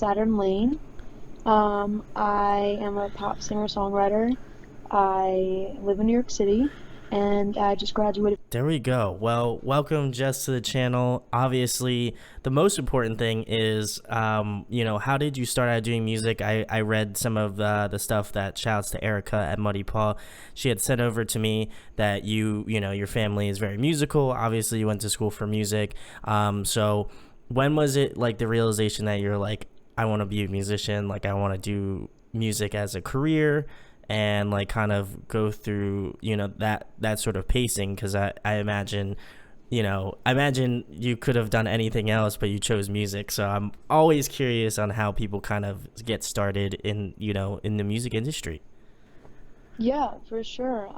Saturn Lane. I am a pop singer-songwriter. I live in New York City, and I just graduated. There we go. Well, welcome, Jess, to the channel. Obviously, the most important thing is, how did you start out doing music? I read some of the stuff that shouts to Erica at Muddy Paw. She had sent over to me that your family is very musical. Obviously, you went to school for music. So when was it like the realization that you're like, I want to be a musician, like I want to do music as a career? And like kind of go through that sort of pacing, because I imagine you could have done anything else but you chose music. So I'm always curious on how people kind of get started in the music industry. Yeah, for sure.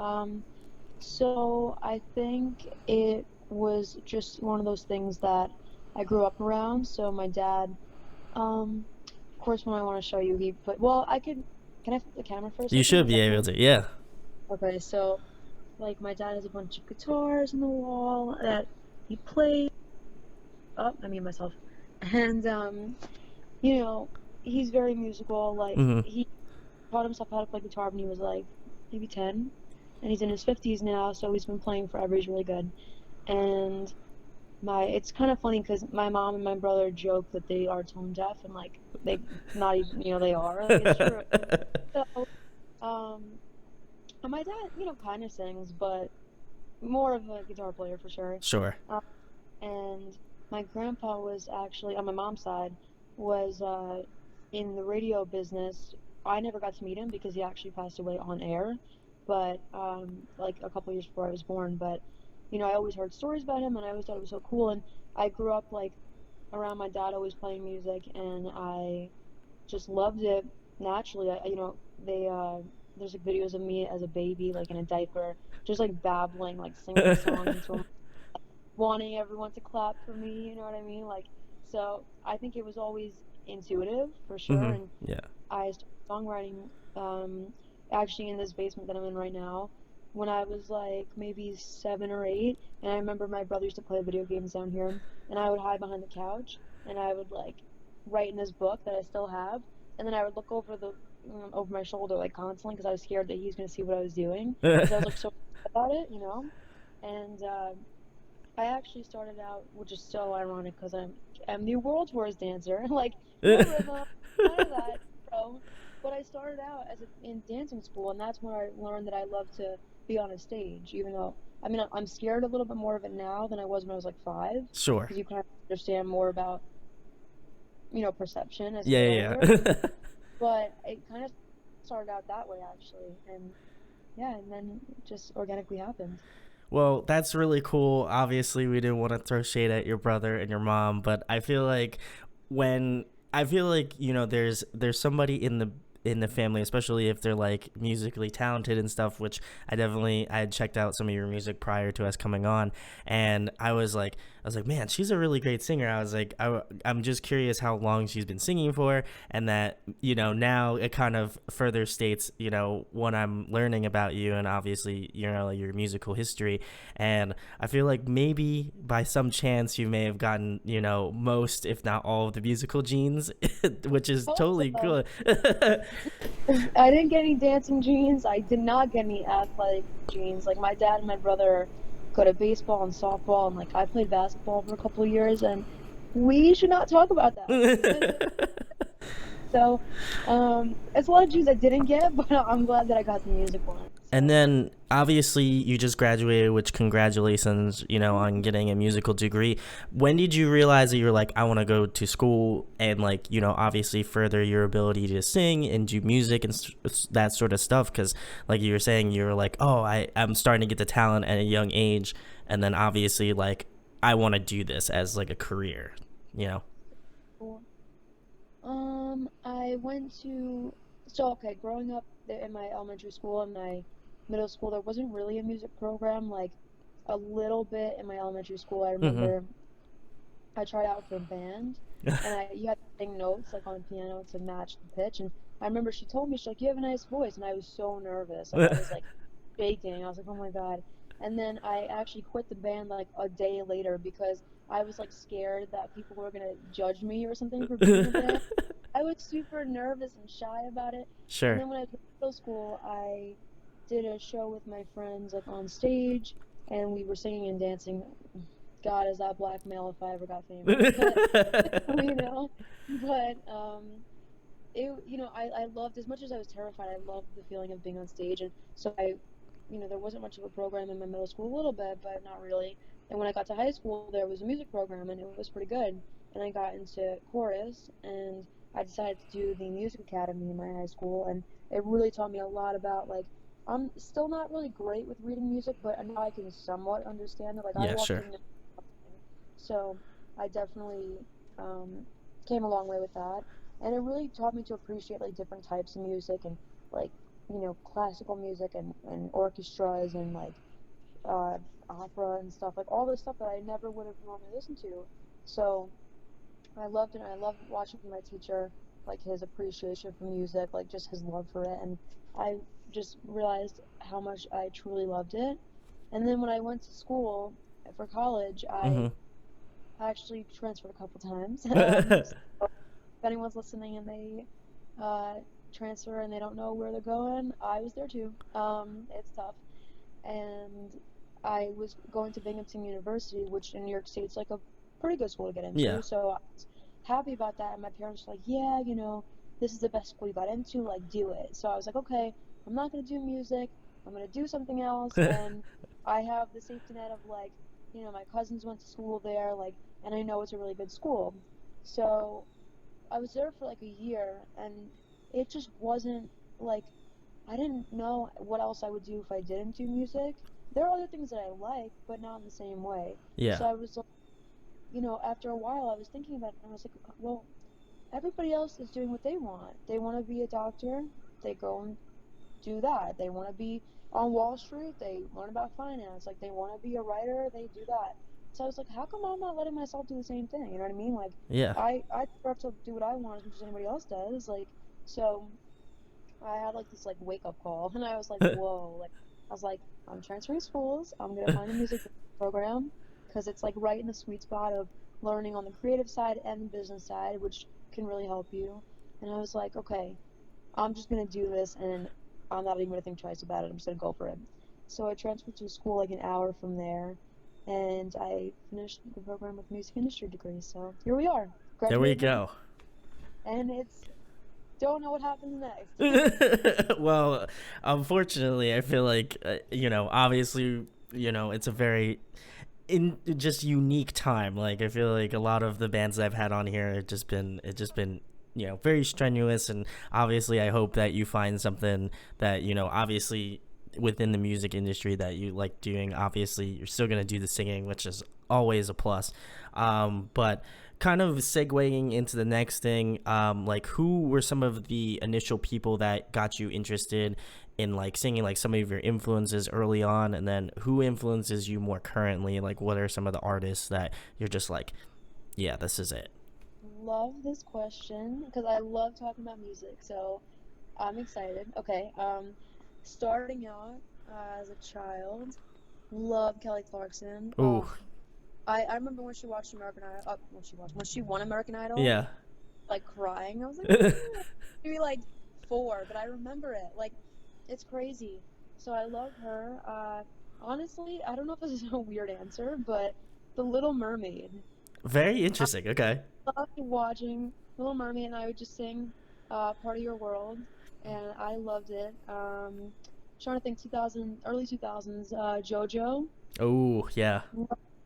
So I think it was just one of those things that I grew up around. So my dad, of course, when I want to show you, he put, well, can I flip the camera for a You second? should Is be that able cool? to. Yeah. Okay, so like my dad has a bunch of guitars on the wall that he plays. Oh, I mean myself. And you know, he's very musical. Like Hmm. he taught himself how to play guitar when he was like maybe 10, and he's in his 50s now, so he's been playing forever. He's really good. And it's kind of funny because my mom and my brother joke that they are tone deaf, and like they not even, they are, like it's true. So, um, and my dad, kind of sings, but more of a guitar player for sure. Sure. Um, and my grandpa was actually on my mom's side was in the radio business. I never got to meet him because he actually passed away on air, but like a couple years before I was born. But I always heard stories about him, and I always thought it was so cool. And I grew up like around my dad always playing music, and I just loved it naturally. They there's like videos of me as a baby, like in a diaper, just like babbling, like singing songs into him, wanting everyone to clap for me, you know what I mean? Like, so I think it was always intuitive for sure. Hmm. And Yeah. I started songwriting actually in this basement that I'm in right now when I was like maybe 7 or 8. And I remember my brother used to play video games down here, and I would hide behind the couch and I would like write in this book that I still have, and then I would look over my shoulder like constantly because I was scared that he was gonna see what I was doing because I was like so about it. And I actually started out, which is so ironic because I'm the world's worst dancer, like no rhythm, none of that, bro. But I started out in dancing school, and that's when I learned that I love to be on a stage. Even though, I mean, I'm scared a little bit more of it now than I was when I was like 5, Sure. because you kind of understand more about perception as you Yeah, get yeah, older. yeah. But it kind of started out that way actually, and yeah, and then it just organically happened. Well, that's really cool. Obviously, we didn't want to throw shade at your brother and your mom, but when I feel like there's somebody in the family, especially if they're like musically talented and stuff. Which I had checked out some of your music prior to us coming on, and I was like, man, she's a really great singer. I was like, I'm just curious how long she's been singing for, and that now it kind of further states what I'm learning about you, and obviously your musical history. And I feel like maybe by some chance you may have gotten most, if not all, of the musical genes, which is Hope totally so. good. I didn't get any dancing genes. I did not get any athletic genes. Like my dad and my brother go to baseball and softball, and like I played basketball for a couple of years, and we should not talk about that. So, it's a lot of genes I didn't get, but I'm glad that I got the music one. And So, then obviously you just graduated, which congratulations, on getting a musical degree. When did you realize that you're like, I want to go to school and like, obviously further your ability to sing and do music and that sort of stuff? Because like you were saying, you were like, oh, I'm starting to get the talent at a young age. And then obviously like, I want to do this as like a career, you know? cool. I went to so okay, growing up in my elementary school and my middle school, there wasn't really a music program. Like a little bit in my elementary school, I Mm-hmm. remember I tried out for a band, and you had to sing notes like on a piano to match the pitch. And I remember she told me, she's like, "You have a nice voice," and I was so nervous, like I was like shaking. I was like, "Oh my God." And then I actually quit the band like a day later because I was like scared that people were gonna judge me or something for being in the band. I was super nervous and shy about it. And Sure. then when I was in middle school, I did a show with my friends like on stage, and we were singing and dancing. God, is that blackmail if I ever got famous? But you know, but I loved, as much as I was terrified, I loved the feeling of being on stage. And so there wasn't much of a program in my middle school, a little bit, but not really. And when I got to high school, there was a music program, and it was pretty good. And I got into chorus, and I decided to do the music academy in my high school, and it really taught me a lot about, like, I'm still not really great with reading music, but now I can somewhat understand it. Like, I Yeah, walked sure. in, so I definitely um, came a long way with that. And it really taught me to appreciate like different types of music, and like classical music, and orchestras, and like uh, opera and stuff, like all this stuff that I never would have normally listened to. So I loved it. And I loved watching my teacher, like his appreciation for music, like just his love for it. And I just realized how much I truly loved it. And then when I went to school for college, I Mm-hmm. actually transferred a couple times. So if anyone's listening and they uh, transfer and they don't know where they're going, I was there too. It's tough. And I was going to Binghamton University, which in New York State is like a pretty good school to get Yeah. into. So I was happy about that. And my parents were like, yeah, this is the best school you got into, like, do it. So I was like, okay, I'm not going to do music. I'm going to do something else. And I have the safety net of, like, my cousins went to school there, like, and I know it's a really good school. So I was there for like a year, and it just wasn't like, I didn't know what else I would do if I didn't do music. There are other things that I like, but not in the same way. Yeah. So I was like, after a while, I was thinking about it, and I was like, well, everybody else is doing what they want. They want to be a doctor, they go and do that. They want to be on Wall Street, they learn about finance. Like, they want to be a writer, they do that. So I was like, how come I'm not letting myself do the same thing? You know what I mean? Like, Yeah. I deserve to do what I want as much as anybody else does. Like, so I had like this like wake up call, and I was like, whoa. Like, I was like, I'm transferring schools. I'm gonna find a music program, because it's like right in the sweet spot of learning on the creative side and the business side, which can really help you. And I was like, okay, I'm just gonna do this, and I'm not even gonna think twice about it. I'm just gonna go for it. So I transferred to a school like an hour from there, and I finished the program with music industry degree. So here we are, There we graduated in, go. and it's don't know what happens next. Well, unfortunately, I feel like obviously, it's a very in just unique time. Like, I feel like a lot of the bands that I've had on here, it just been very strenuous. And obviously, I hope that you find something that obviously within the music industry that you like doing. Obviously, you're still gonna do the singing, which is always a plus. But kind of segueing into the next thing, like, who were some of the initial people that got you interested in like singing, like some of your influences early on, and then who influences you more currently? Like, what are some of the artists that you're just like, yeah, this is it? Love this question because I love talking about music. So I'm excited. Okay. Starting out as a child, love Kelly Clarkson. Ooh. I remember when she watched American Idol. When she won American Idol, Yeah. like crying. I was like, Yeah. maybe like 4, but I remember it. Like, it's crazy. So I love her. Honestly, I don't know if this is a weird answer, but The Little Mermaid. Very I interesting. Okay. loved watching Little Mermaid, and I would just sing "Part of Your World," and I loved it. Trying to think, 2000, early 2000s, JoJo. Oh yeah.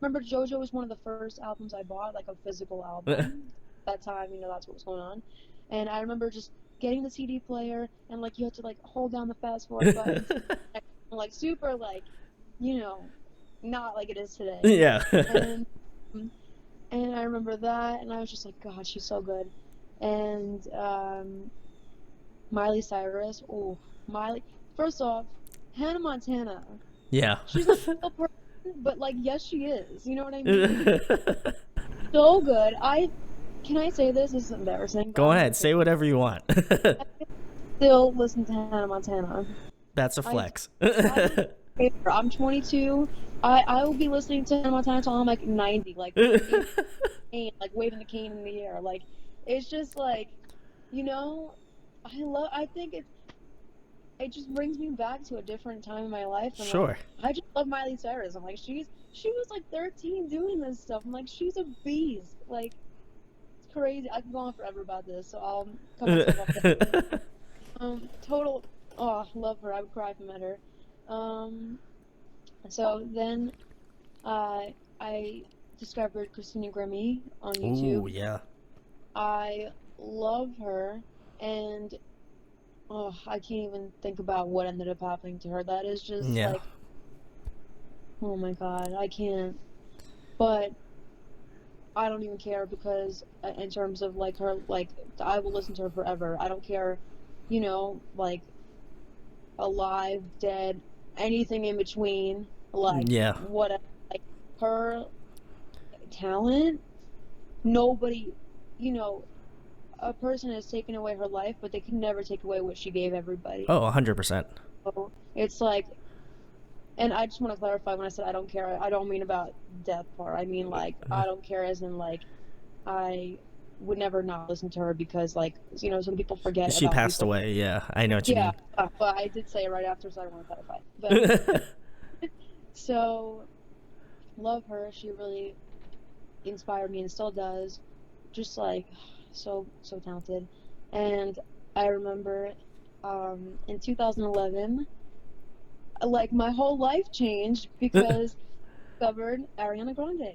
Remember, JoJo was one of the first albums I bought, like a physical album. That time, that's what was going on. And I remember just getting the CD player, and like you had to like hold down the fast forward button, like super like, you know, not like it is today. Yeah. And and I remember that, and I was just like, God, she's so good. And Miley Cyrus, oh, Miley. First off, Hannah Montana. Yeah. She's not a real person, but like, yes, she is. You know what I mean? So good. Can I say this? This is embarrassing, but Go I'm ahead, say whatever you want. I still listen to Hannah Montana. That's a I flex. I I'm 22. I will be listening to Hannah Montana until I'm like 90, like waving the cane, like waving the cane in the air. Like, it's just like You know, I think it just brings me back to a different time in my life, and like Sure. I just love Miley Cyrus. I'm like she was like 13 doing this stuff. I'm like she's a beast. Like it's crazy. I can go on forever about this, so I'll cut myself off there. Total. Oh, love her. I would cry if I met her. Um, so then I discovered Christina Grimmie on Ooh, YouTube. yeah. I love her, and oh, I can't even think about what ended up happening to her. That is just Yeah. like, oh my God, I can't. But I don't even care because in terms of like her, like I will listen to her forever. I don't care, like alive, dead, anything in between, like Yeah. what, like her talent. Nobody, you know, a person has taken away her life, but they can never take away what she gave everybody. Oh, 100%. So it's like, and I just want to clarify when I said I don't care, I don't mean about death part. I mean like I don't care as in like I would never not listen to her because like some people forget She about passed people. away. Yeah, I know what you Yeah, mean. but I did say it right after, so I don't want to clarify. But so love her. She really inspired me and still does. Just like so talented. And I remember in 2011, like my whole life changed because I discovered Ariana Grande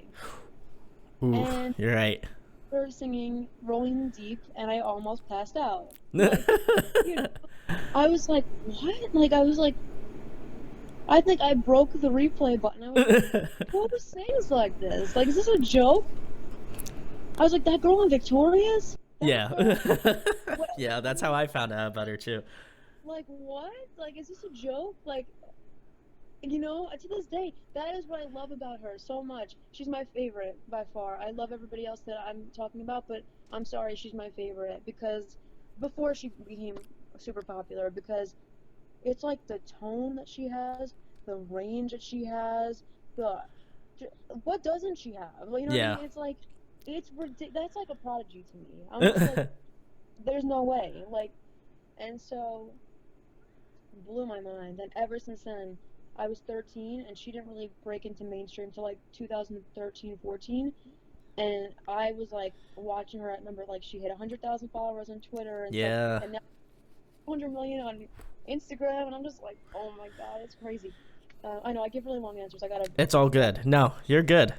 Ooh, and you're right. her singing Rolling Deep, and I almost passed out. Like, you know, I was like, what? Like, I was like, I think I broke the replay button. I was like, who sings like this? Like, is this a joke? I was like, that girl in Victorious? That Yeah. girl? What? Yeah, that's how I found out about her too. Like, what? Like, is this a joke? Like, to this day, that is what I love about her so much. She's my favorite by far. I love everybody else that I'm talking about, but I'm sorry, she's my favorite because before she became super popular, because it's like the tone that she has, the range that she has, the what doesn't she have? Well, you know what I Yeah. mean? It's like that's like a prodigy to me. I'm just like, there's no way. Like, and so blew my mind. And ever since then, I was 13, and she didn't really break into mainstream until like 2013, 14. And I was like watching her at number like she hit 100,000 followers on Twitter and stuff, Yeah. and now 200 million on Instagram, and I'm just like, oh my God, it's crazy. I know I give really long answers. I gotta. It's all good. No, you're good.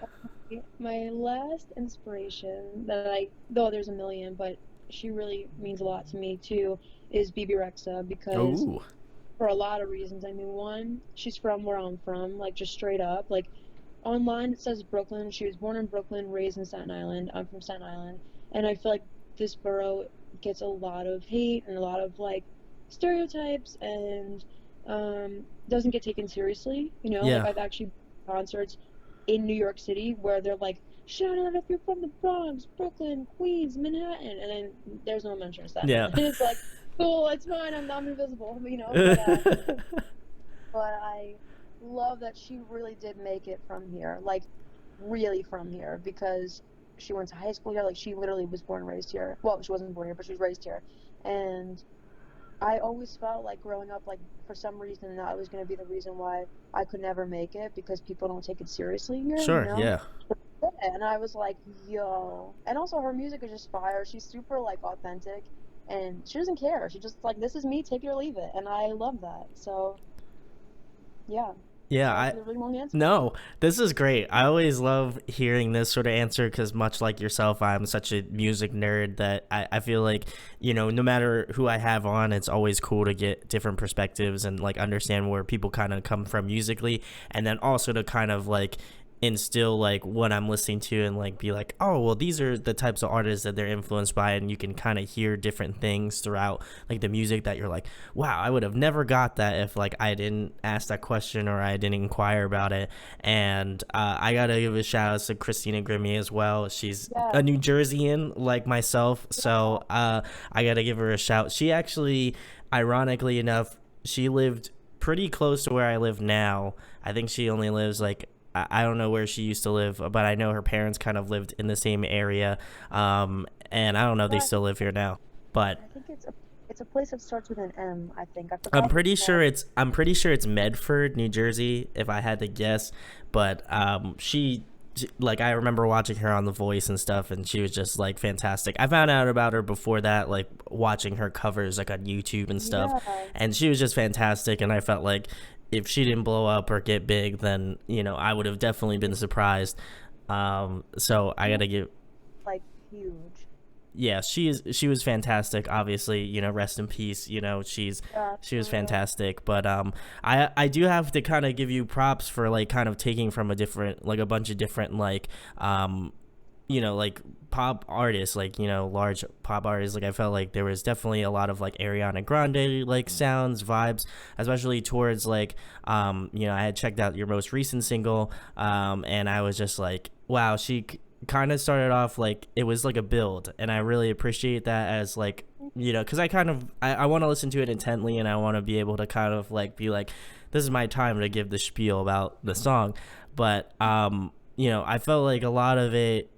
My last inspiration that though there's a million, but she really means a lot to me too, is BB Rexa because Ooh. for a lot of reasons. I mean, one, she's from where I'm from, like just straight up. Like online it says Brooklyn. She was born in Brooklyn, raised in Staten Island. I'm from Staten Island, and I feel like this borough gets a lot of hate and a lot of like stereotypes and doesn't get taken seriously. Like Yeah. I've actually been to concerts in New York City where they're like, shout out if you're from the Bronx, Brooklyn, Queens, Manhattan, and then there's no mention of Staten Yeah. Island. It's like, cool, it's fine, I'm invisible, but I love that she really did make it from here, like really from here, because she went to high school here. Like she literally was born and raised here. Well, she wasn't born here, but she was raised here. And I always felt like growing up, like for some reason that was going to be the reason why I could never make it because people don't take it seriously here, Sure. Yeah. And I was like, yo. And also her music is just fire. She's super like authentic and she doesn't care. She just like, this is me, take it or leave it. And I love that. So yeah. Yeah. Sorry for the really long answer. No, this is great. I always love hearing this sort of answer because, much like yourself, I'm such a music nerd that I feel like, no matter who I have on, it's always cool to get different perspectives and like understand where people kind of come from musically. And then also to kind of like instill like what I'm listening to and like be like, oh, well, these are the types of artists that they're influenced by. And you can kind of hear different things throughout like the music that you're like, wow, I would have never got that if like I didn't ask that question or I didn't inquire about it. And I gotta give a shout out to Christina Grimmie as well. She's Yeah. a New Jerseyan like myself, so I gotta give her a shout. She actually, ironically enough, she lived pretty close to where I live now. I think she only lives like, I don't know where she used to live, but I know her parents kind of lived in the same area. And I don't know, they Yeah. still live here now. but I think it's a place that starts with an M, I think. I I'm forgot what it's pretty sure called. it's Medford, New Jersey, if I had to guess. But like I remember watching her on The Voice and stuff, and she was just like fantastic. I found out about her before that, like watching her covers like on YouTube and stuff, Yeah. and she was just fantastic. And I felt like if she didn't blow up or get big, then I would have definitely been surprised. So I She was gotta give like huge. yeah, she was fantastic. Obviously, rest in peace. Yeah, She was for real. fantastic. But I do have to kind of give you props for like kind of taking from a bunch of different like like pop artists, like large pop artists. Like I felt like there was definitely a lot of like Ariana Grande like sounds, vibes, especially towards like I had checked out your most recent single, and I was just like, wow, she kind of started off like it was like a build, and I really appreciate that as like because I want to listen to it intently, and I want to be able to kind of like be like, this is my time to give the spiel about the song. But I felt like a lot of it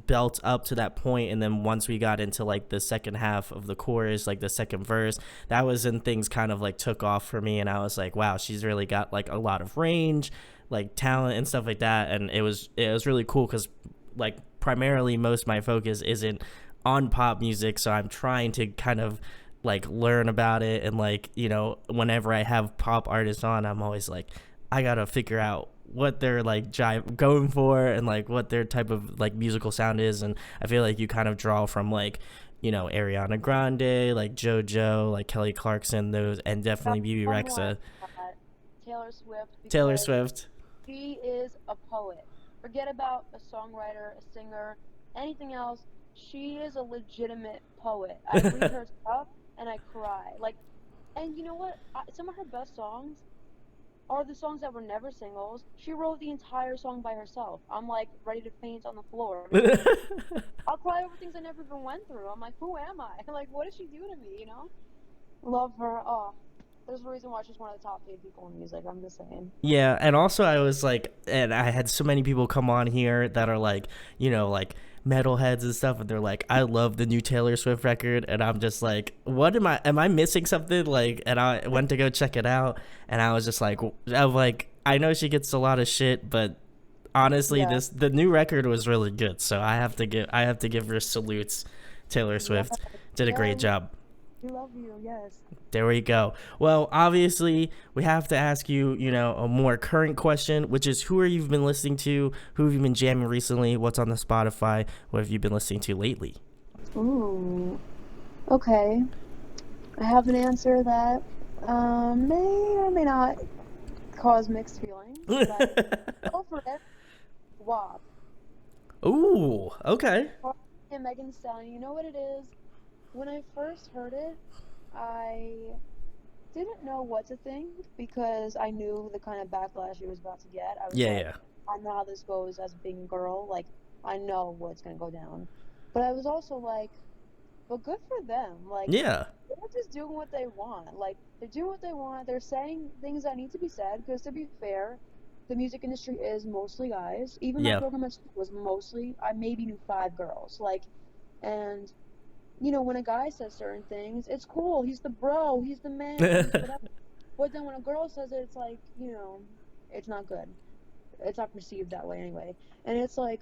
built up to that point, and then once we got into like the second half of the chorus, like the second verse, that was when things kind of like took off for me, and I was like, wow, she's really got like a lot of range, like talent and stuff like that. And it was really cool because like primarily most of my focus isn't on pop music, so I'm trying to kind of like learn about it. And like whenever I have pop artists on, I'm always like, I gotta figure out what they're like going for, and like what their type of like musical sound is. And I feel like you kind of draw from like Ariana Grande, like JoJo, like Kelly Clarkson, those, and That's definitely BB one more Rexa. that Taylor Swift Taylor because Swift. she is a poet. Forget about a songwriter, a singer, anything else. She is a legitimate poet. I read her stuff and I cry. Like, and you know what? Some of her best songs are the songs that were never singles. She wrote the entire song by herself. I'm like ready to faint on the floor because I'll cry over things I never even went through. I'm like, who am I? Like, what did she do to me? Love her. Oh, there's a reason why she's one of the top paid people in music. I'm just saying. Yeah, and also I was like, and I had so many people come on here that are like, like metalheads and stuff, and they're like, I love the new Taylor Swift record, and I'm just like, what am I missing something? Like, and I went to go check it out, and I was just like, I'm like, I know she gets a lot of shit, but honestly, Yeah. the new record was really good, so I have to give her salutes. Taylor Yeah. Swift did a Yeah. great job. We love you. Yes. There we go. Well, obviously, we have to ask you, a more current question, which is who are you been listening to? Who have you been jamming recently? What's on the Spotify? What have you been listening to lately? Ooh. Okay. I have an answer that may or may not cause mixed feelings, but go for it. WAP. Ooh, okay. And Megan Thee Stallion. You know what it is? When I first heard it, I didn't know what to think because I knew the kind of backlash he was about to get. I was Yeah, like, yeah. I know how this goes as being a girl. Like, I know what's gonna go down. But I was also like, but good for them. Like, Yeah. they're just doing what they want. Like, they're doing what they want. They're saying things that need to be said. Because to be fair, the music industry is mostly guys. Even my Yeah. program at school was mostly, I maybe knew 5 girls. Like, and when a guy says certain things, it's cool. He's the bro. He's the man. He's whatever. But then when a girl says it, it's like, it's not good. It's not perceived that way anyway. And it's like,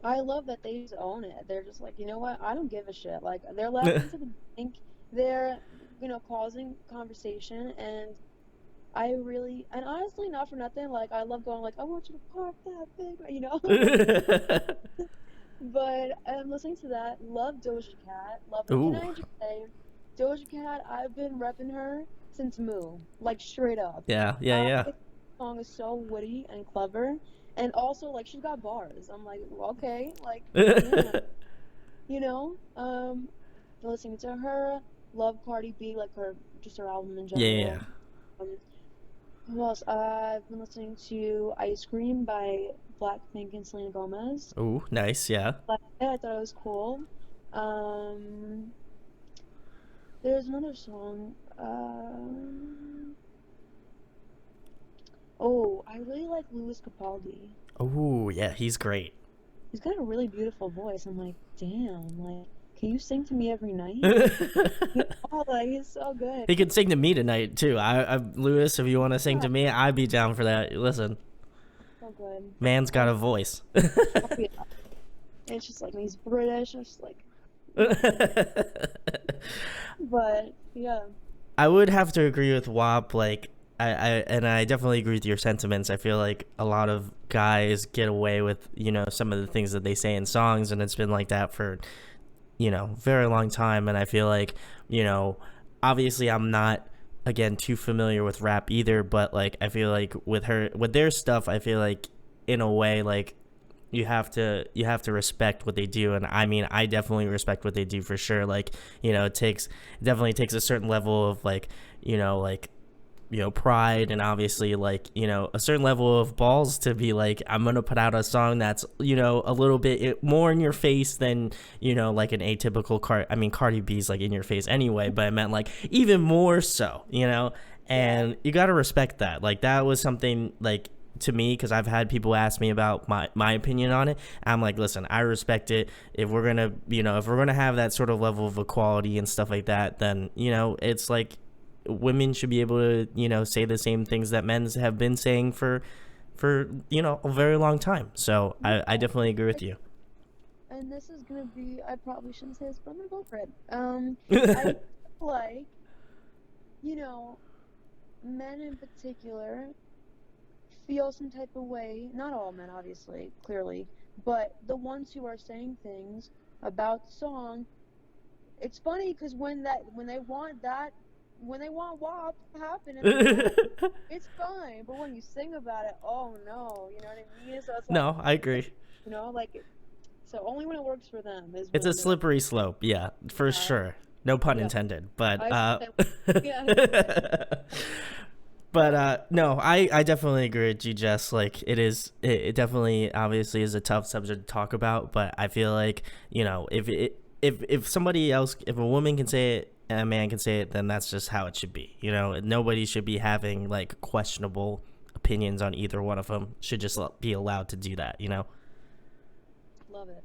I love that they just own it. They're just like, you know what? I don't give a shit. Like, they're laughing to the bank. They're, causing conversation. And I really, and honestly, not for nothing, like, I love going, like, I want you to park that thing, like, but I'm listening to that. Love Doja Cat. Love her. Can Ooh. I just say, Doja Cat, I've been repping her since Moo. Like, straight up. Yeah, yeah, yeah. This song is so witty and clever. And also, like, she's got bars. I'm like, well, okay. Like, damn. You know? Listening to her. Love Cardi B, like, just her album in Yeah, yeah. general. Um, who else? I've been listening to Ice Cream by Blackpink and Selena Gomez. Ooh, nice, yeah. Like, yeah, I thought it was cool. Um, there's another song. Oh, I really like Louis Capaldi. Ooh, yeah, he's great. He's got a really beautiful voice. I'm like, damn, like, can you sing to me every night? Oh, like, he's so good. He could sing to me tonight too. Lewis, if you want to sing Yeah, to me, I'd be down for that. Listen, so good. man's got Um, a voice. oh, yeah. It's just like he's British. It's just like, but yeah, I would have to agree with WAP. Like, I definitely agree with your sentiments. I feel like a lot of guys get away with, some of the things that they say in songs, and it's been like that for, very long time. And I feel like, obviously I'm not, again, too familiar with rap either, but like, I feel like with their stuff, I feel like in a way, like, you have to respect what they do. And I mean, I definitely respect what they do for sure. Like, it definitely takes a certain level of like, pride, and obviously like, a certain level of balls to be like, I'm gonna put out a song that's, a little bit more in your face than, like an atypical Cardi B's like in your face anyway, but I meant like even more so, yeah, and you got to respect that. Like, that was something like, to me, because I've had people ask me about my opinion on it. I'm like, listen, I respect it. If we're gonna have that sort of level of equality and stuff like that, then it's like women should be able to say the same things that men have been saying for a very long time. So I yeah. definitely agree with you. And this is gonna be, I probably shouldn't say this, but I'm gonna go for it. I feel like, you know, men in particular feel some type of way, not all men, obviously, clearly, but the ones who are saying things about the song, it's funny because when they want WAP to happen in the song, it's fine, but when you sing about it, oh no, you know what I mean? So it's like, No, I agree. like, so only when it works for them is It's a when they're, slippery slope, yeah, for uh, sure. No pun yeah, intended, but I, I yeah, but no, I definitely agree with you, Jess. Like, it definitely obviously is a tough subject to talk about, but I feel like, if somebody else, if a woman can say it and a man can say it, then that's just how it should be. Nobody should be having like questionable opinions on either one of them. Should just be allowed to do that. love it.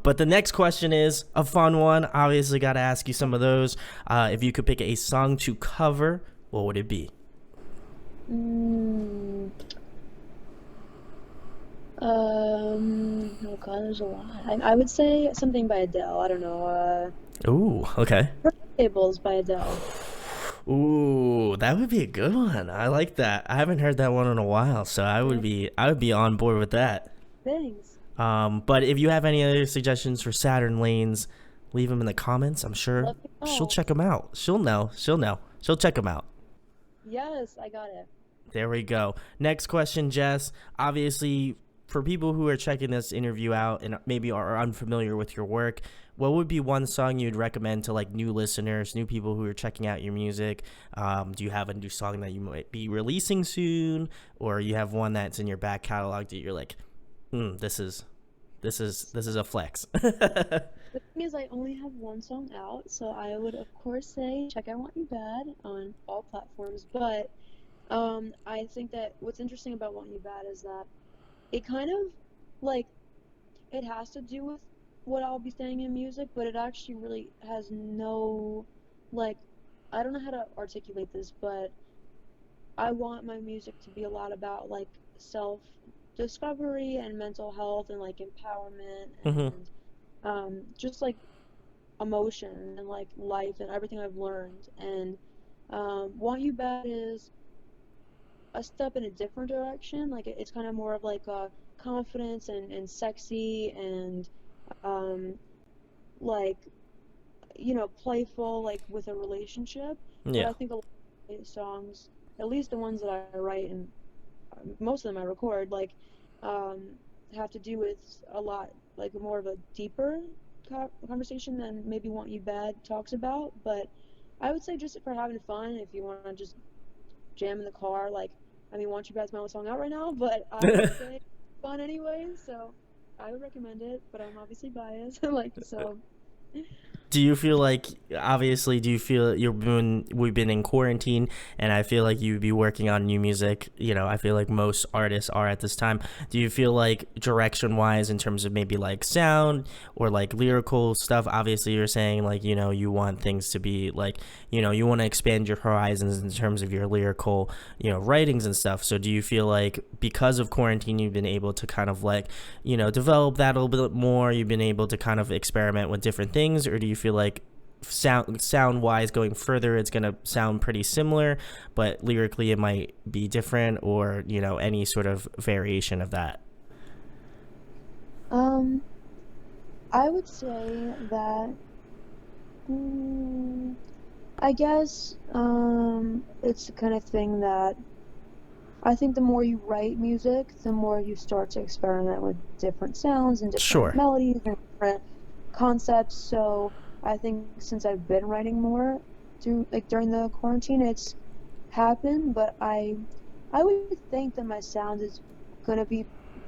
But the next question is a fun one. Obviously, got to ask you some of those. If you could pick a song to cover, what would it be? Mm, oh God, there's a lot. I would say something by Adele. I don't know. Ooh, okay. Tables by Adele. Ooh, that would be a good one. I like that. I haven't heard that one in a while, so I would Yeah, be on board with that. thanks. But if you have any other suggestions for Saturn lanes, leave them in the comments. I'm sure Let me she'll know. check them out. She'll know. She'll know. She'll check them out. Yes, I got it. There we go. Next question, Jess. Obviously, for people who are checking this interview out and maybe are unfamiliar with your work, what would be one song you'd recommend to like new listeners, new people who are checking out your music? Do you have a new song that you might be releasing soon, or you have one that's in your back catalog that you're like, this is a flex? The thing is, I only have one song out, so I would of course say check out Want You Bad on all platforms. But I think that what's interesting about Want You Bad is that it kind of like it has to do with what I'll be saying in music, but it actually really has no like I don't know how to articulate this, but I want my music to be a lot about like self discovery and mental health and like empowerment Hmm. and just like emotion and like life and everything I've learned. And Want You Bad is a step in a different direction. Like it's kind of more of like a confidence and sexy and um, like playful like with a relationship. But Yeah. I think a lot of songs, at least the ones that I write and most of them I record, like um, have to do with a lot like more of a deeper conversation than maybe Want You Bad talks about. But I would say just for having fun, if you want to just jam in the car, like I mean, Want You Bad's my only song out right now, but I would say fun anyway. So I would recommend it, but I'm obviously biased. Like so, Do you feel like, obviously, do you feel we've been in quarantine, and I feel like you'd be working on new music, I feel like most artists are at this time. Do you feel like direction wise, in terms of maybe like sound or like lyrical stuff, obviously you're saying like, you want things to be like, you want to expand your horizons in terms of your lyrical, writings and stuff. So do you feel like because of quarantine, you've been able to kind of like, develop that a little bit more? You've been able to kind of experiment with different things, or do you feel like sound wise going further it's going to sound pretty similar, but lyrically it might be different, or any sort of variation of that? Um, I would say that, mm, I guess, it's the kind of thing that I think the more you write music, the more you start to experiment with different sounds and different Sure. melodies and different concepts. So I think since I've been writing more during the quarantine, it's happened, but I would think that my sound is gonna be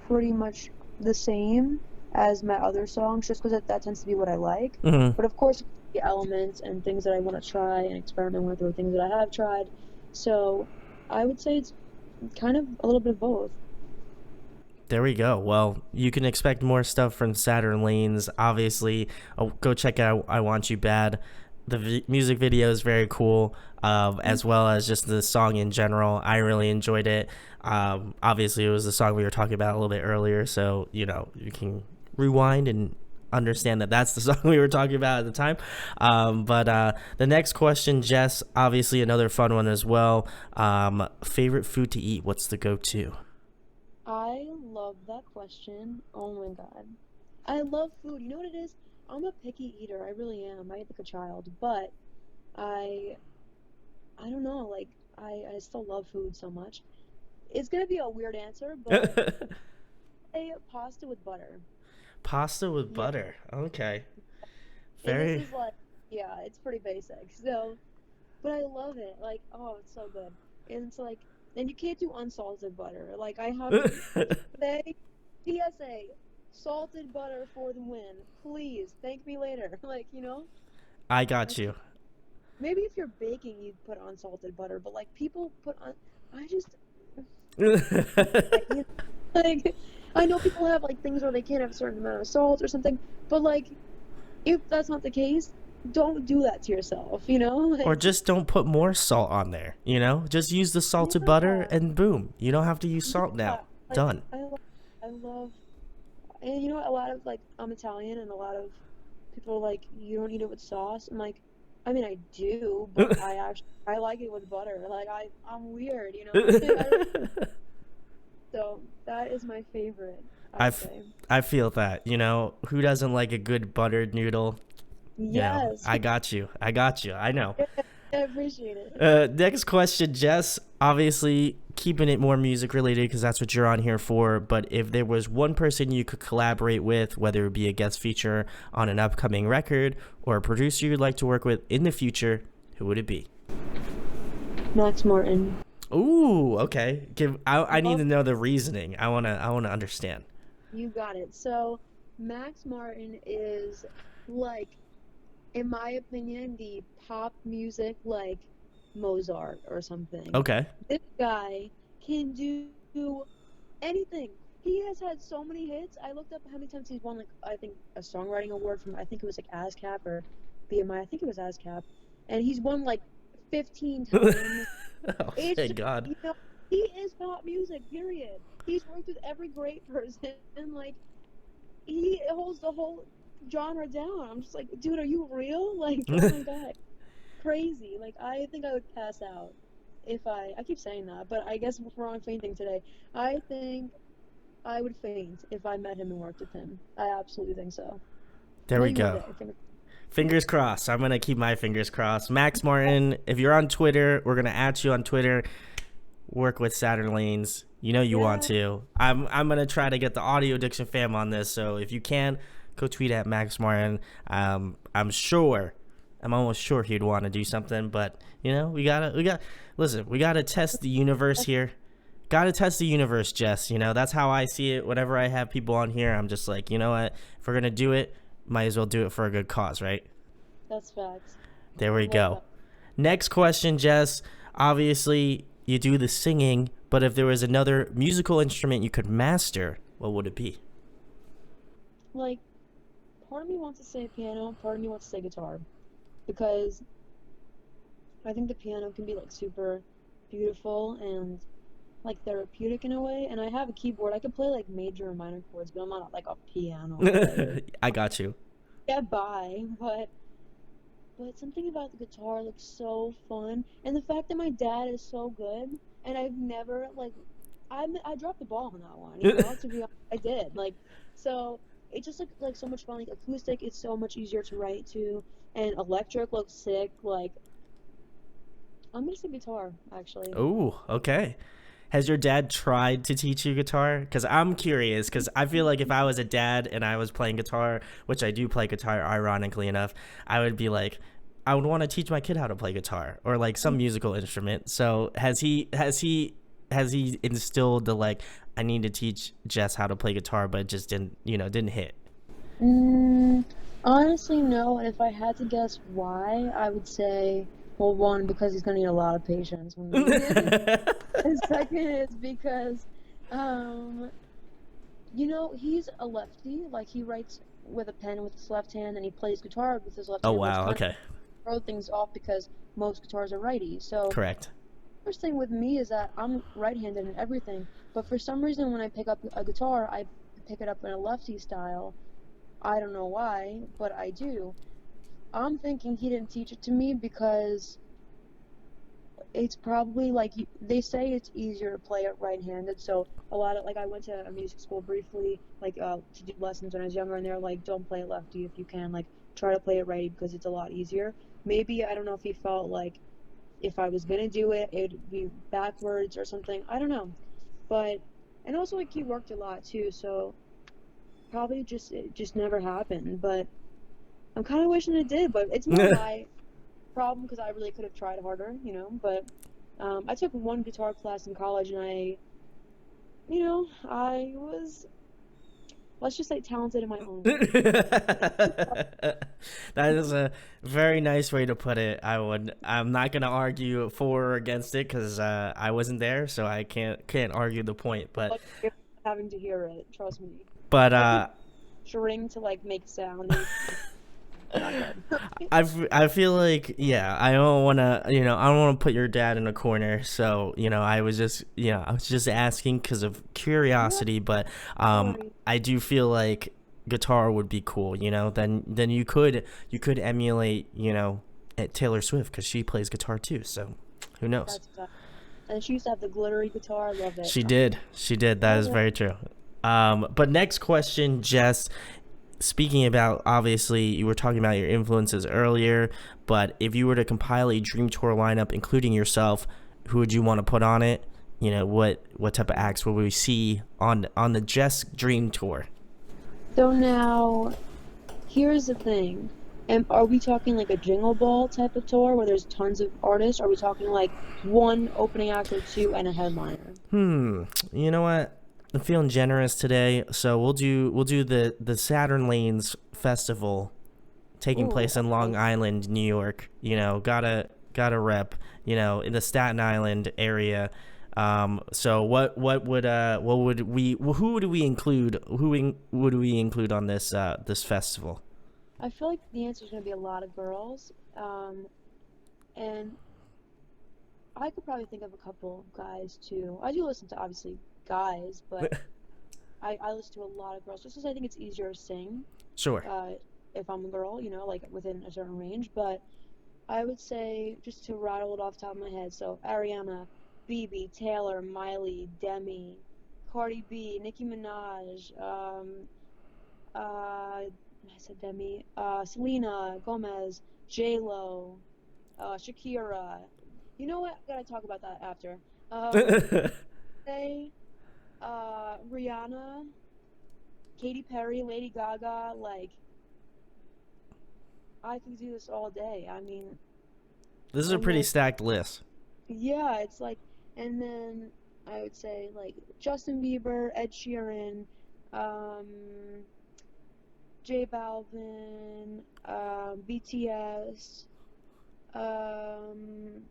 pretty much the same as my other songs, just because that tends to be what I like. Hmm. But of course, the elements and things that I want to try and experiment with, or things that I have tried. So I would say it's kind of a little bit of both. There we go. Well, you can expect more stuff from Saturn Lanes. Obviously, go check out I Want You Bad. The music video is very cool, as well as just the song in general. I really enjoyed it. Obviously, it was the song we were talking about a little bit earlier, so you can rewind and understand that that's the song we were talking about at the time. But the next question, Jess, obviously another fun one as well. Favorite food to eat? What's the go-to? I love that question. Oh my God. I love food. You know what it is? I'm a picky eater. I really am. I eat like a child, but I I don't know, like I still love food so much. It's gonna be a weird answer, but a pasta with butter. Pasta with Yeah. butter. Okay. And this Very. is like, yeah, it's pretty basic. So, but I love it. Like, oh, it's so good. And it's like, and you can't do unsalted butter. Like, I have to say, PSA, salted butter for the win. Please, thank me later. Like, I I got you. can't. Maybe if you're baking, you'd put unsalted butter, but like people put on, I just, you know, like, I know people have like things where they can't have a certain amount of salt or something, but like, if that's not the case, don't do that to yourself, Or Like, just don't put more salt on there, Just use the salted butter yeah, and boom. You don't have to use salt yeah, now. like, Done. I love, and a lot of like, I'm Italian, and a lot of people are like, you don't eat it with sauce. I'm like, I mean, I do, but I like it with butter. Like, I'm weird. So that is my favorite, I I, would f- say. I feel that, Who doesn't like a good buttered noodle? Yes, I got you. I got you. I know. I appreciate it. Next question, Jess. Obviously, keeping it more music related because that's what you're on here for. But if there was one person you could collaborate with, whether it be a guest feature on an upcoming record or a producer you'd like to work with in the future, who would it be? Max Martin. Ooh, okay. I need Love to know the reasoning. I wanna understand. You got it. So Max Martin is like, in my opinion, the pop music like Mozart or something. Okay. This guy can do anything. He has had so many hits. I looked up how many times he's won, like, I think a songwriting award from, I think it was like ASCAP or BMI. I think it was ASCAP. And he's won like 15 times. Oh, It's thank just, God. he is pop music, period. He's worked with every great person. Like, he holds the whole genre down. I'm just like, dude, are you real? Like, oh my God, crazy. Like, I think I would pass out if I keep saying that, but I guess we're on fainting today. I think I would faint if I met him and worked with him. I absolutely think so. There we Maybe one go. day. Fingers crossed. I'm gonna keep my fingers crossed. Max Martin, if you're on Twitter, we're gonna at you on Twitter. Work with Saturn Lanes. You know you want Yeah, to. I'm gonna try to get the Audio Addiction fam on this. So if you can, go tweet at Max Martin. I'm sure. I'm almost sure he'd want to do something, but listen. We gotta test the universe here. Gotta test the universe, Jess. That's how I see it. Whenever I have people on here, I'm just like, you know what? If we're gonna do it, might as well do it for a good cause, right? That's facts. There I we love go. that. Next question, Jess. Obviously, you do the singing, but if there was another musical instrument you could master, what would it be? Like, part of me wants to say piano, part of me wants to say guitar, because I think the piano can be like super beautiful and like therapeutic in a way. And I have a keyboard. I could play like major and minor chords, but I'm not like a piano player. I got you. Get by, but something about the guitar looks so fun, and the fact that my dad is so good, and I've never like I dropped the ball on that one, to be honest, I did. Like, so it just looked like so much fun. Like acoustic is so much easier to write to, and electric looks sick. Like, I'm gonna say guitar, actually. Oh, okay. Has your dad tried to teach you guitar? Because I'm curious, because I feel like if I was a dad and I was playing guitar, which I do play guitar, ironically enough, I would be like, I would want to teach my kid how to play guitar or like some musical instrument. So has he instilled the like, I need to teach Jess how to play guitar, but it just didn't hit. Mm, honestly, no. And if I had to guess why, I would say, well, one, because he's gonna need a lot of patience with me. And second is because, um, he's a lefty. Like he writes with a pen with his left hand, and he plays guitar with his left Oh hand, which wow, kind of okay. throw things off because most guitars are righty. So Correct. first thing with me is that I'm right-handed in everything, but for some reason when I pick up a guitar, I pick it up in a lefty style. I don't know why, but I do. I'm thinking he didn't teach it to me because it's probably like they say it's easier to play it right-handed. So a lot of like I went to a music school briefly, like to do lessons when I was younger, and they're like, don't play it lefty if you can, like try to play it righty because it's a lot easier. Maybe I don't know if he felt like if I was gonna do it, it'd be backwards or something. I don't know, but and also like he worked a lot too, so probably just it just never happened. But I'm kind of wishing it did, but it's more my problem because I really could have tried harder. But I took one guitar class in college, and I was, let's just say, talented in my own way. That is a very nice way to put it. I'm not gonna argue for or against it because I wasn't there, so I can't argue the point. But Like you're having to hear it, trust me. but I could string to like make sound. And not good. I feel like, yeah, I don't want to put your dad in a corner, so I was just asking because of No, curiosity, but no worries. I do feel like guitar would be cool, then you could emulate, at Taylor Swift because she plays guitar too, so who knows. That's tough. And she used to have the glittery guitar. I love it. She did, that is Oh, very true. But next question, Jess. Speaking about, obviously, you were talking about your influences earlier, but if you were to compile a dream tour lineup, including yourself, who would you want to put on it? What type of acts will we see on the Jess Dream Tour? so now here's the thing. Are we talking like a Jingle Ball type of tour where there's tons of artists? Are we talking like one opening act or two and a headliner? You know what? I'm feeling generous today, so we'll do the Saturn Lanes festival taking Ooh, place in Long okay. Island, New York. Gotta rep. In the Staten Island area. So who would we include? Would we include on this festival? I feel like the answer is going to be a lot of girls. And I could probably think of a couple guys too. I do listen to obviously guys, but I listen to a lot of girls just because I think it's easier to sing Sure. uh, if I'm a girl, like within a certain range. But I would say, just to rattle it off the top of my head, so Ariana, BB, Taylor, Miley, Demi, Cardi B, Nicki Minaj, I said Demi, Selena Gomez, J Lo, Shakira. You know what? Gotta talk about that after. Say, Rihanna, Katy Perry, Lady Gaga. Like, I could do this all day. I mean, This is a and pretty then stacked list. yeah, it's like, and then I would say like Justin Bieber, Ed Sheeran, um, J Balvin, BTS, trying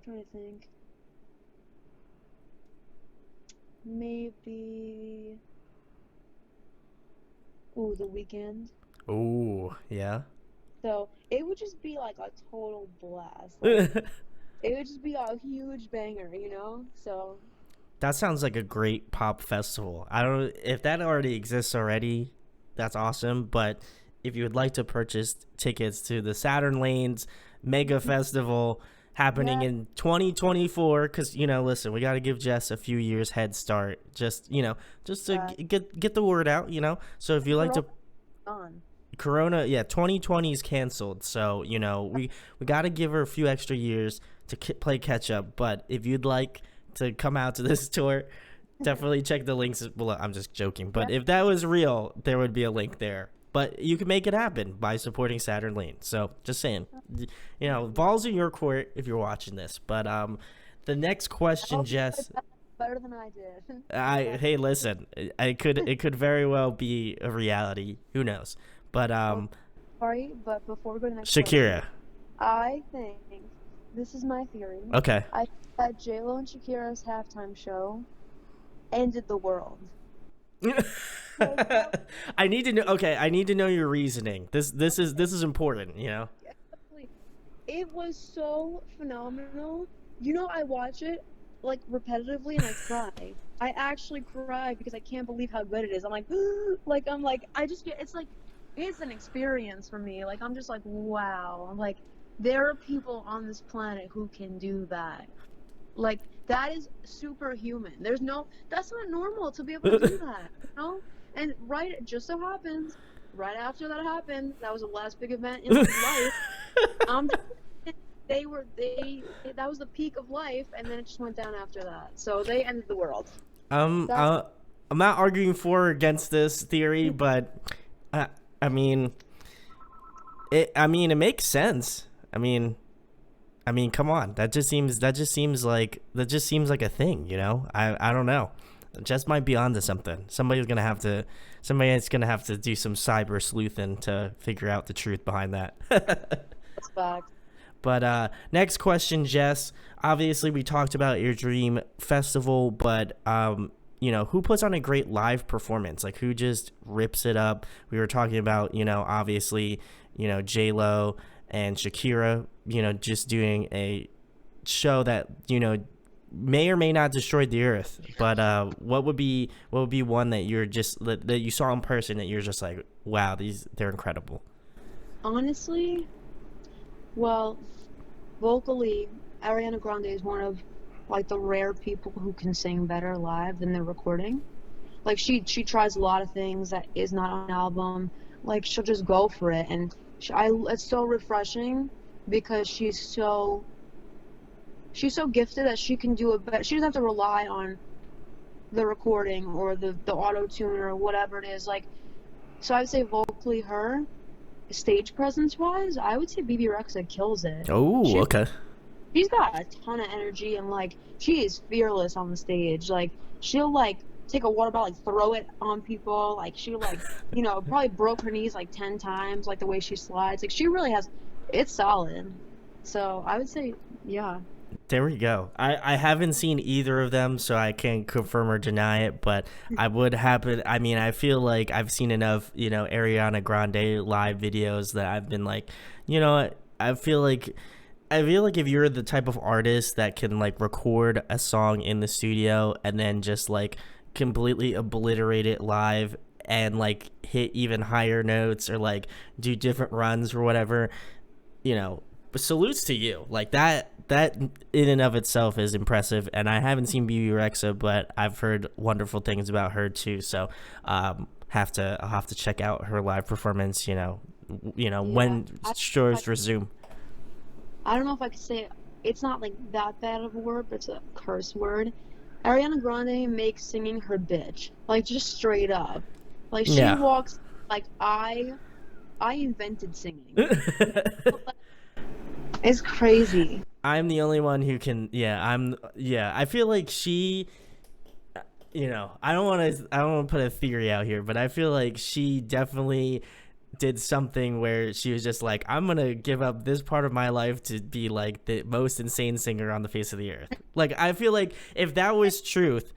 to think. Maybe, ooh, The Weeknd. Ooh, yeah. So it would just be like a total blast. Like it would just be a huge banger, you know? So That sounds like a great pop festival. I don't if that already exists already, that's awesome. But if you would like to purchase tickets to the Saturn Lanes Mega Festival happening yeah, in 2024, because listen, we got to give Jess a few years head start, just to uh, get the word out. So if you like Corona to on. Corona, yeah, 2020 is canceled. So, we got to give her a few extra years to play catch up. But if you'd like to come out to this tour, definitely check the links below. I'm just joking. Yeah. But if that was real, there would be a link there. But you can make it happen by supporting Saturn Lane. So, just saying, balls in your court if you're watching this. But the next I question, hope you play Jess. better than I did. Hey, listen, it could very well be a reality. Who knows? But Oh, sorry, but before we go to the next question, Shakira. I think this is my theory. Okay. I think that J-Lo and Shakira's halftime show ended the world. Like, I need to know. Okay, I need to know your reasoning. This is important. exactly. It was so phenomenal. You know, I watch it like repetitively and I cry. I actually cry because I can't believe how good it is. I'm like, I just get, it's like, it's an experience for me. Like, I'm just like, wow. I'm like, there are people on this planet who can do that. Like, that is superhuman. That's not normal to be able to do that, you know? And it just so happens, right after that happened, that was the last big event in life. Um, that was the peak of life, and then it just went down after that. So they ended the world. um, That's uh, I'm not arguing for or against this theory, but uh, I mean, it makes sense. Come on. That just seems like a thing. I don't know. Jess might be onto something. Somebody's gonna have to do some cyber sleuthing to figure out the truth behind that. fact. But next question, Jess. Obviously, we talked about your dream festival, but who puts on a great live performance? Like, who just rips it up? We were talking about, obviously, J Lo and Shakira, just doing a show that may or may not destroy the earth. But what would be one that that you saw in person that you're just like, wow, they're incredible. Honestly, well, vocally, Ariana Grande is one of like the rare people who can sing better live than they're recording. Like she tries a lot of things that is not on an album. Like she'll just go for it, and it's so refreshing because she's so gifted that she can do it, but she doesn't have to rely on the recording or the auto tune or whatever it is. Like, so I would say vocally her, stage presence wise, I would say BB Rexa kills it. Oh, She okay. she's got a ton of energy and like she is fearless on the stage. Like she'll like take a water bottle, like throw it on people. Like she like probably broke her knees like 10 times. Like the way she slides. Like she really has. It's solid. So I would say yeah. There we go. I haven't seen either of them, so I can't confirm or deny it, but I would happen. I mean, I feel like I've seen enough, Ariana Grande live videos that I've been like, what? I feel like if you're the type of artist that can like record a song in the studio and then just like completely obliterate it live and like hit even higher notes or like do different runs or whatever, salutes to you. Like that in and of itself is impressive. And I haven't seen BB Rexa, but I've heard wonderful things about her too. So I'll have to check out her live performance, Yeah. when shows resume. I don't know if I could say it. It's not like that bad of a word, but it's a curse word. Ariana Grande makes singing her bitch. Like just straight up. Like she Yeah. walks like I invented singing. It's crazy. I'm the only one who can. Yeah, I feel like I don't want to put a theory out here, but I feel like she definitely did something where she was just like, I'm gonna give up this part of my life to be like the most insane singer on the face of the earth. Like, I feel like if that was truth,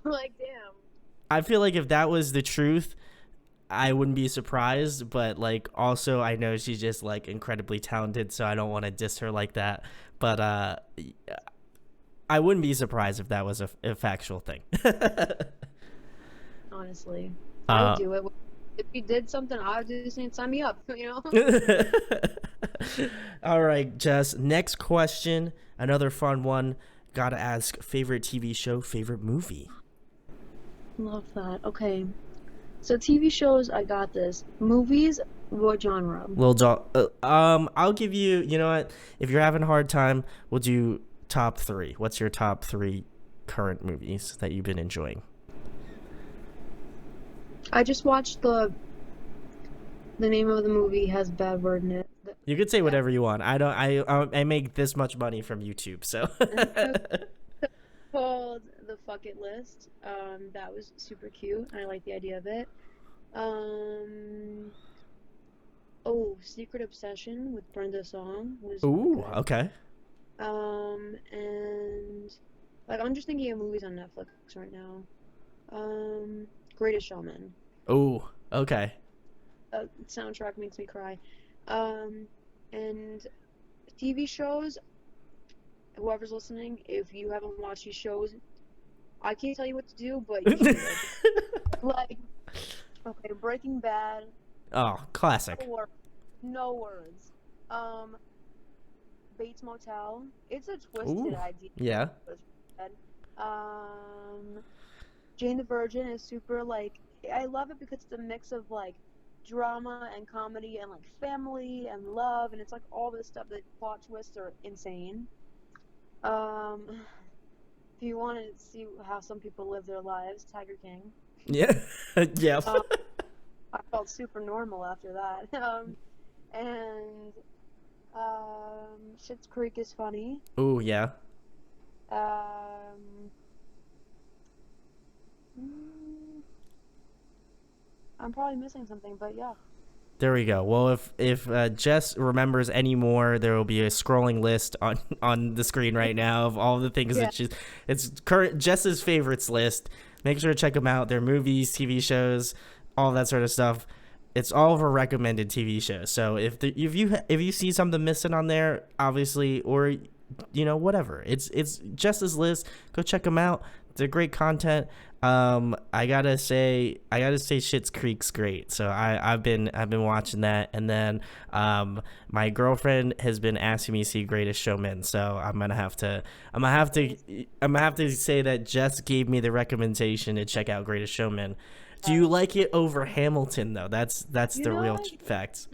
Like, damn. I feel like if that was the truth, I wouldn't be surprised. But like, also, I know she's just like incredibly talented, so I don't want to diss her like that. But I wouldn't be surprised if that was a factual thing. Honestly, I would do it. If you did something, I would do the same. Sign me up, you know? All right, Jess. Next question. Another fun one. Gotta ask, favorite TV show, favorite movie? Love that. Okay. So TV shows, I got this. Movies, what genre? I'll give you, you know what? If you're having a hard time, we'll do top three. What's your top three current movies that you've been enjoying? I just watched the name of the movie has a bad word in it. You could say whatever you want. I make this much money from YouTube, so. Called The Fuck It List. That was super cute. I like the idea of it. Secret Obsession with Brenda Song was Ooh, good. okay. And like I'm just thinking of movies on Netflix right now. Greatest Showman. Ooh, okay. Soundtrack makes me cry. And TV shows, whoever's listening, if you haven't watched these shows, I can't tell you what to do, but you should. Like, okay, Breaking Bad. Oh, classic. No words. Bates Motel. It's a twisted idea. Yeah. Jane the Virgin is super, like, I love it because it's a mix of like drama and comedy and like family and love, and it's like all this stuff. The plot twists are insane. If you want to see how some people live their lives, Tiger King. Yeah. Yeah. I felt super normal after that. And Schitt's Creek is funny. Ooh, yeah. I'm probably missing something, but yeah. There we go. Well, if Jess remembers any more, there will be a scrolling list on the screen right now of all the things that it's current Jess's favorites list. Make sure to check them out. They're movies, TV shows, all that sort of stuff. It's all of her recommended TV shows. So if you see something missing on there, obviously, or whatever, it's Jess's list. Go check them out. They're great content. I gotta say Schitt's Creek's great. So I've been watching that, and then my girlfriend has been asking me to see Greatest Showman. So I'm gonna have to say that Jess gave me the recommendation to check out Greatest Showman. Do you like it over Hamilton though? That's the real fact.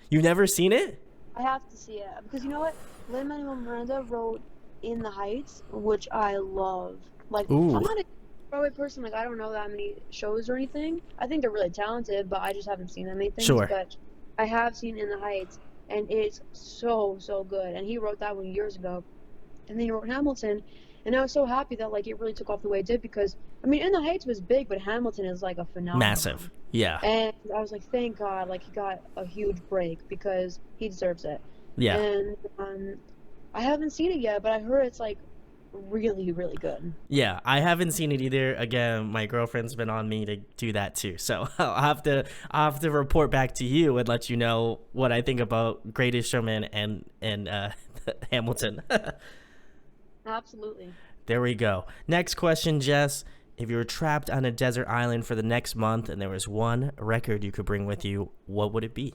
You've never seen it? I have to see it because you know what? Lin-Manuel Miranda wrote In the Heights, which I love. Like, ooh. I'm not a Broadway person. Like, I don't know that many shows or anything. I think they're really talented, but I just haven't seen that many things. Sure. But I have seen In the Heights, and it's so good. And he wrote that one years ago, and then he wrote Hamilton, and I was so happy that like it really took off the way it did because I mean, In the Heights was big, but Hamilton is like a phenomenon. Massive. Yeah. And I was like, thank God, like he got a huge break because he deserves it. Yeah. And I haven't seen it yet, but I heard it's like really good. Yeah, I haven't seen it either. Again, my girlfriend's been on me to do that too, so I'll have to report back to you and let you know what I think about Greatest Showman and Hamilton. Absolutely. There we go. Next question, Jess. If you were trapped on a desert island for the next month and there was one record you could bring with you, what would it be?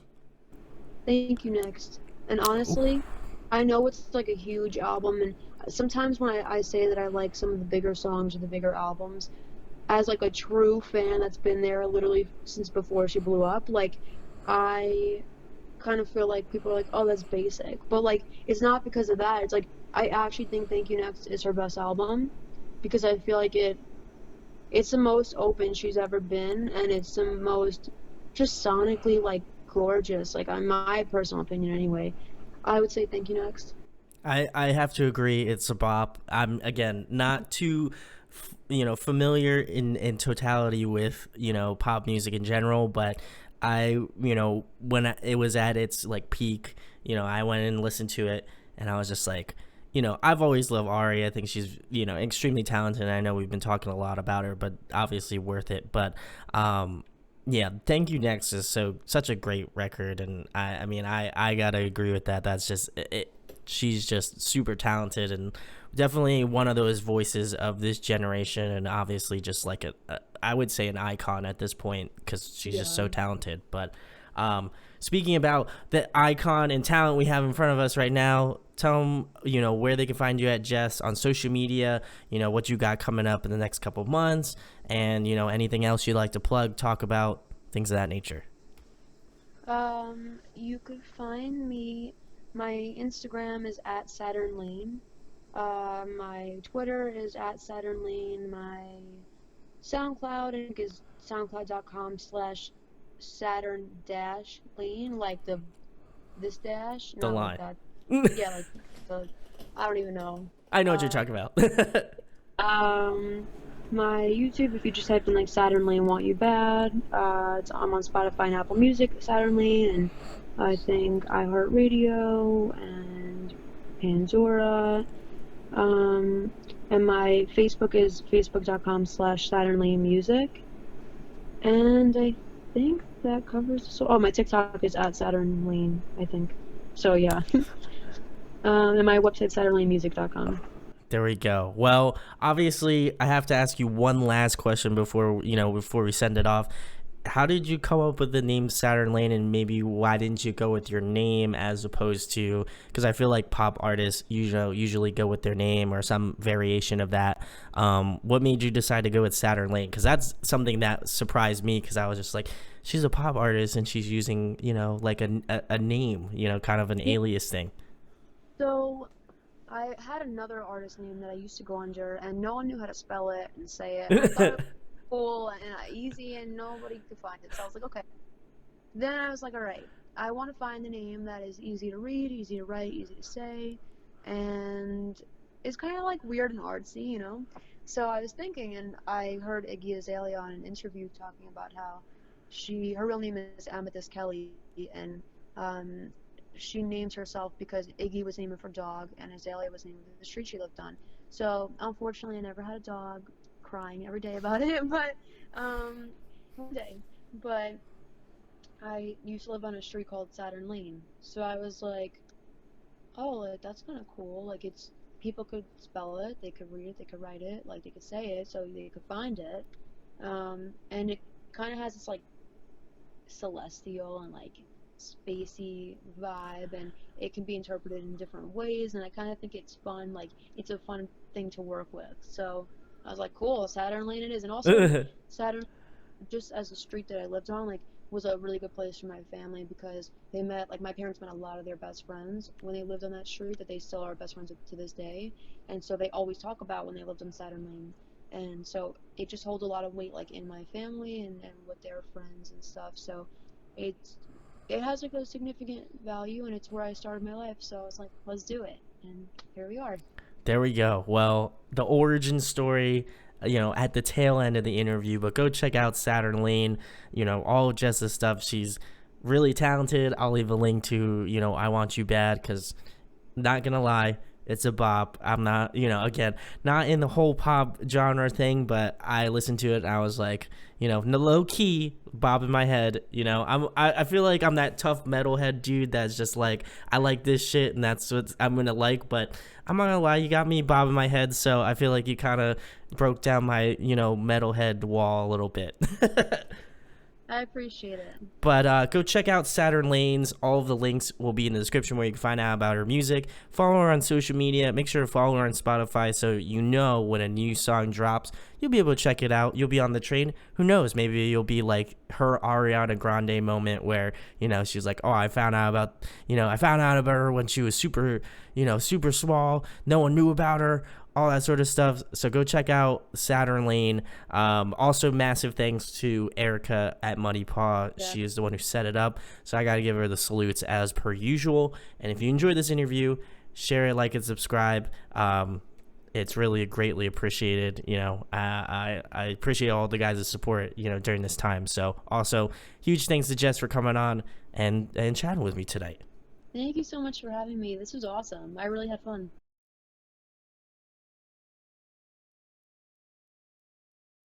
Thank You Next. And honestly, I know it's like a huge album, and sometimes when I say that I like some of the bigger songs or the bigger albums, as like a true fan that's been there literally since before she blew up, like I kind of feel like people are like, oh, that's basic. But like, it's not because of that. It's like, I actually think Thank You Next is her best album because I feel like it's the most open she's ever been, and it's the most just sonically like gorgeous, like in my personal opinion anyway. I would say Thank You Next. I have to agree, it's a bop. I'm again not too familiar in totality with pop music in general, but I when it was at its like peak, I went and listened to it, and I was just like, I've always loved Ari. I think she's extremely talented. And I know we've been talking a lot about her, but obviously worth it. But yeah, Thank You Next is such a great record, and I mean I gotta agree with that. That's just it. She's just super talented and definitely one of those voices of this generation, and obviously just like I would say an icon at this point because she's just so Yeah. talented. But speaking about the icon and talent we have in front of us right now, tell them where they can find you at, Jess, on social media, what you got coming up in the next couple of months, and anything else you'd like to plug, talk about, things of that nature. You could find me. My Instagram is at Saturn Lane. My Twitter is at Saturn Lane. My SoundCloud, I think, is soundcloud.com/Saturn dash Lane, like this dash, The not like line. that. Yeah, like the, I don't even know. I know what you're Uh, talking about. um, my YouTube, if you just type in like Saturn Lane Want You Bad, I'm on Spotify and Apple Music, Saturn Lane, and I think iHeartRadio and Pandora. Um, and my Facebook is facebook.com/Saturn Lane Music. And I think that covers. So, oh, my TikTok is at Saturn Lane, I think. So yeah. And my website saturnlanemusic.com. There we go. Well, obviously, I have to ask you one last question before we send it off. How did you come up with the name Saturn Lane, and maybe why didn't you go with your name as opposed to, because I feel like pop artists usually go with their name or some variation of that. What made you decide to go with Saturn Lane? Because that's something that surprised me, because I was just like, she's a pop artist and she's using like a name, kind of an Yeah. alias thing. So I had another artist name that I used to go under, and no one knew how to spell it and say it. And I thought it was cool and easy, and nobody could find it. So I was like, okay. Then I was like, all right, I want to find a name that is easy to read, easy to write, easy to say, and it's kind of like weird and artsy. So I was thinking, and I heard Iggy Azalea on an interview talking about how her real name is Amethyst Kelly, and um, she named herself because Iggy was named for dog, and Azalea was named the street she lived on. So unfortunately, I never had a dog, crying every day about it, but one day. But I used to live on a street called Saturn Lane, so I was like, oh, like that's kind of cool. Like it's people could spell it, they could read it, they could write it, like they could say it, so they could find it. And it kind of has this like celestial and like spacey vibe, and it can be interpreted in different ways. And I kind of think it's fun. Like it's a fun thing to work with. So I was like, cool, Saturn Lane it is. And also Saturn, just as a street that I lived on, like was a really good place for my family because they met, like my parents met a lot of their best friends when they lived on that street that they still are best friends to this day. And so they always talk about when they lived on Saturn Lane. And so it just holds a lot of weight like in my family and with their friends and stuff. So it's it has like a significant value, and it's where I started my life. So I was like, let's do it. And here we are. There we go. Well, the origin story, at the tail end of the interview, but go check out Saturn Lane, all of Jess's stuff. She's really talented. I'll leave a link to, I Want You Bad, because not going to lie, it's a bop. I'm not, again, not in the whole pop genre thing, but I listened to it and I was like, low key bob in my head. I feel like I'm that tough metalhead dude that's just like, I like this shit and that's what I'm gonna like. But I'm not gonna lie, you got me bobbing my head, so I feel like you kind of broke down my metalhead wall a little bit. I appreciate it. But go check out Saturn Lanes. All of the links will be in the description where you can find out about her music. Follow her on social media. Make sure to follow her on Spotify so you know when a new song drops. You'll be able to check it out. You'll be on the train. Who knows? Maybe you'll be like her Ariana Grande moment where, she's like, oh, I found out about her when she was super, super small. No one knew about her. All that sort of stuff. So go check out Saturn Lane. Also, massive thanks to Erica at Muddy Paw. Yeah. She is the one who set it up. So I got to give her the salutes as per usual. And if you enjoyed this interview, share it, like, and subscribe. it's really greatly appreciated. I appreciate all the guys' support, during this time. So also huge thanks to Jess for coming on and chatting with me tonight. Thank you so much for having me. This was awesome. I really had fun.